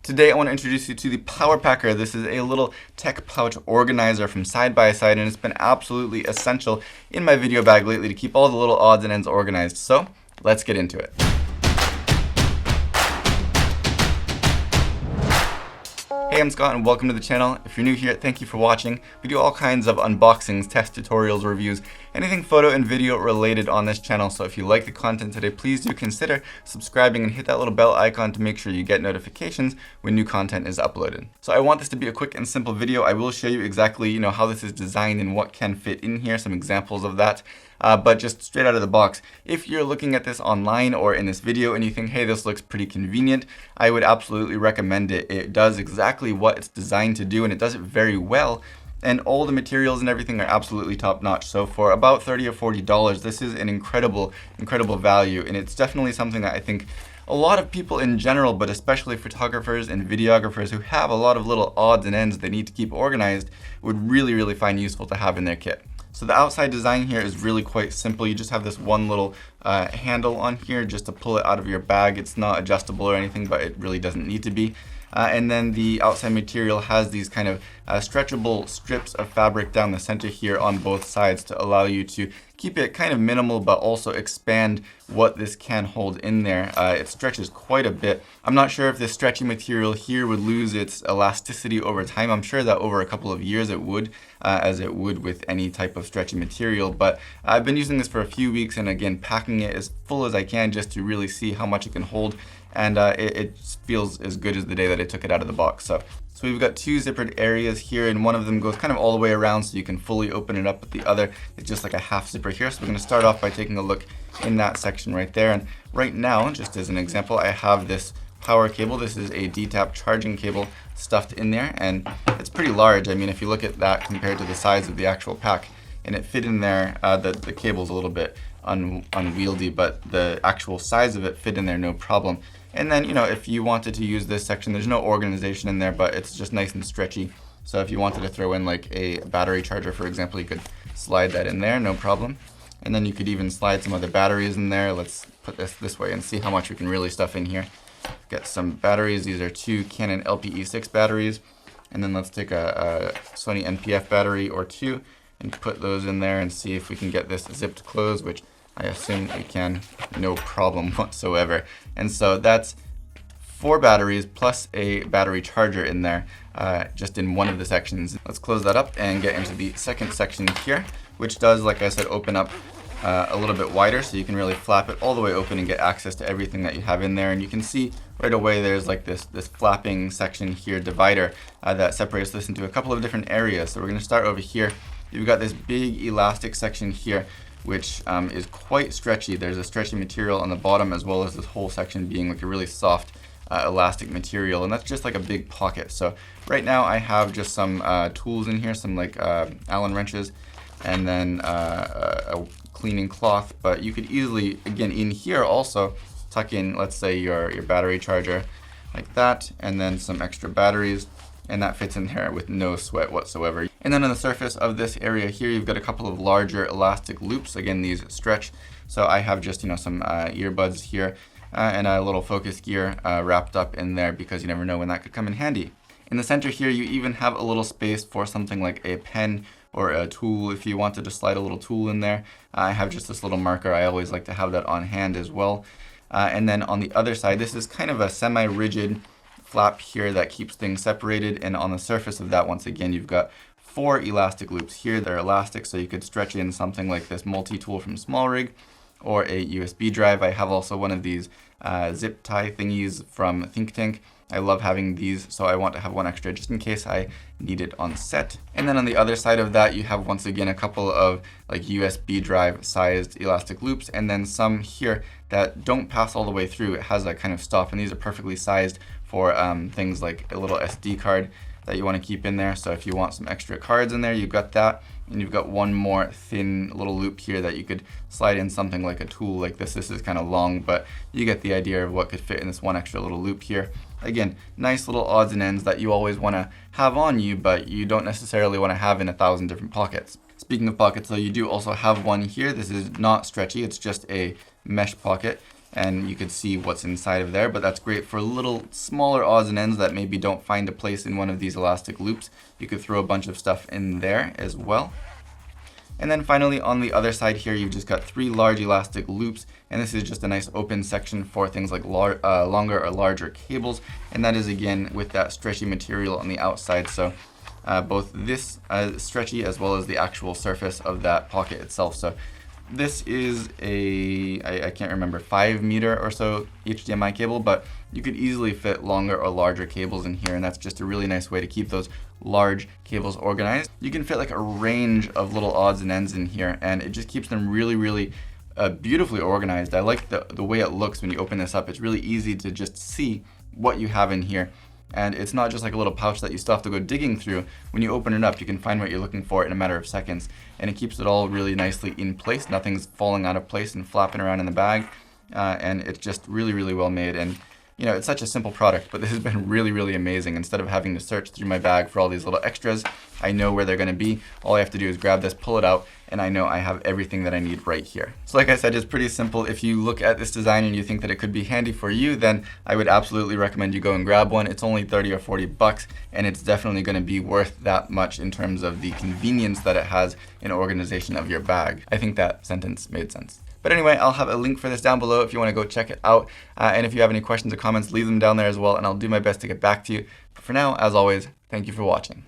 Today I want to introduce you to the Power Packer. This is a little tech pouch organizer from Side by Side, and it's been absolutely essential in my video bag lately to keep all the little odds and ends organized. So let's get into it. Hey, I'm Scott and welcome to the channel. If you're new here, thank you for watching. We do all kinds of unboxings, test tutorials, reviews, anything photo and video related on this channel. So if you like the content today, please do consider subscribing and hit that little bell icon to make sure you get notifications when new content is uploaded. So I want this to be a quick and simple video. I will show you exactly, how this is designed and what can fit in here, some examples of that. But just straight out of the box, if you're looking at this online or in this video and you think, hey, this looks pretty convenient, I would absolutely recommend it. It does exactly what it's designed to do, and it does it very well. And all the materials and everything are absolutely top notch. So for about $30 or $40, this is an incredible value. And it's definitely something that I think a lot of people in general, but especially photographers and videographers who have a lot of little odds and ends they need to keep organized, would really find useful to have in their kit. So the outside design here is really quite simple. You just have this one little handle on here just to pull it out of your bag. It's not adjustable or anything, but it really doesn't need to be. And then the outside material has these kind of stretchable strips of fabric down the center here on both sides to allow you to keep it kind of minimal, but also expand what this can hold in there. It stretches quite a bit. I'm not sure if this stretchy material here would lose its elasticity over time. I'm sure that over a couple of years it would, as it would with any type of stretchy material. But I've been using this for a few weeks, and again, packing it as full as I can just to really see how much it can hold. And it feels as good as the day that I took it out of the box. So we've got two zippered areas here, and one of them goes kind of all the way around so you can fully open it up, but the other is just like a half zipper here. So we're going to start off by taking a look in that section right there. And right now, just as an example, I have this power cable. This is a D-tap charging cable stuffed in there, and it's pretty large. I mean, if you look at that compared to the size of the actual pack, and it fit in there, the cable's a little bit unwieldy, but the actual size of it fit in there no problem. And then, if you wanted to use this section, there's no organization in there, but it's just nice and stretchy. So if you wanted to throw in like a battery charger, for example, you could slide that in there, no problem. And then you could even slide some other batteries in there. Let's put this way and see how much we can really stuff in here. Get some batteries. These are two Canon LPE6 batteries. And then let's take a Sony NPF battery or two and put those in there and see if we can get this zipped closed, which I assume we can, no problem whatsoever. And so that's 4 batteries plus a battery charger in there, just in one of the sections. Let's close that up and get into the second section here, which does, like I said, open up a little bit wider, so you can really flap it all the way open and get access to everything that you have in there. And you can see right away there's like this flapping section here, divider, that separates this into a couple of different areas. So we're going to start over here. You've got this big elastic section here, which is quite stretchy. There's a stretchy material on the bottom, as well as this whole section being like a really soft elastic material, and that's just like a big pocket. So right now I have just some tools in here, some like Allen wrenches, and then a cleaning cloth. But you could easily, again, in here also tuck in, let's say, your battery charger like that, and then some extra batteries. And that fits in there with no sweat whatsoever. And then on the surface of this area here, you've got a couple of larger elastic loops. Again, these stretch. So I have just, some earbuds here and a little focus gear wrapped up in there, because you never know when that could come in handy. In the center here, you even have a little space for something like a pen or a tool if you wanted to slide a little tool in there. I have just this little marker. I always like to have that on hand as well. And then on the other side, this is kind of a semi-rigid flap here that keeps things separated, and on the surface of that, once again, you've got 4 elastic loops here. They're elastic, so you could stretch in something like this multi-tool from SmallRig or a USB drive. I have also one of these zip tie thingies from Think Tank. I love having these, so I want to have one extra just in case I need it on set. And then on the other side of that, you have once again a couple of like USB drive sized elastic loops, and then some here that don't pass all the way through. It has a kind of stop, and these are perfectly sized for things like a little SD card that you want to keep in there. So if you want some extra cards in there, you've got that. And you've got one more thin little loop here that you could slide in something like a tool like this. This is kind of long, but you get the idea of what could fit in this one extra little loop here. Again, nice little odds and ends that you always want to have on you, but you don't necessarily want to have in 1,000 different pockets. Speaking of pockets, though, you do also have one here. This is not stretchy, it's just a mesh pocket. and you could see what's inside of there. But that's great for little smaller odds and ends that maybe don't find a place in one of these elastic loops. You could throw a bunch of stuff in there as well. And then finally on the other side here, you've just got 3 large elastic loops, and this is just a nice open section for things like longer or larger cables, and that is again with that stretchy material on the outside. So both this stretchy as well as the actual surface of that pocket itself. So this is I can't remember, 5 meter or so HDMI cable, but you could easily fit longer or larger cables in here, and that's just a really nice way to keep those large cables organized. You can fit like a range of little odds and ends in here, and it just keeps them really beautifully organized. I like the way it looks when you open this up. It's really easy to just see what you have in here. And it's not just like a little pouch that you still have to go digging through. When you open it up, you can find what you're looking for in a matter of seconds. And it keeps it all really nicely in place. Nothing's falling out of place and flapping around in the bag. And it's just really well made. And you know, it's such a simple product, but this has been really amazing. Instead of having to search through my bag for all these little extras, I know where they're gonna be. All I have to do is grab this, pull it out, and I know I have everything that I need right here. So like I said, it's pretty simple. If you look at this design and you think that it could be handy for you, then I would absolutely recommend you go and grab one. It's only 30 or 40 bucks, and it's definitely gonna be worth that much in terms of the convenience that it has in organization of your bag. I think that sentence made sense. But anyway, I'll have a link for this down below if you want to go check it out. And if you have any questions or comments, leave them down there as well, and I'll do my best to get back to you. But for now, as always, thank you for watching.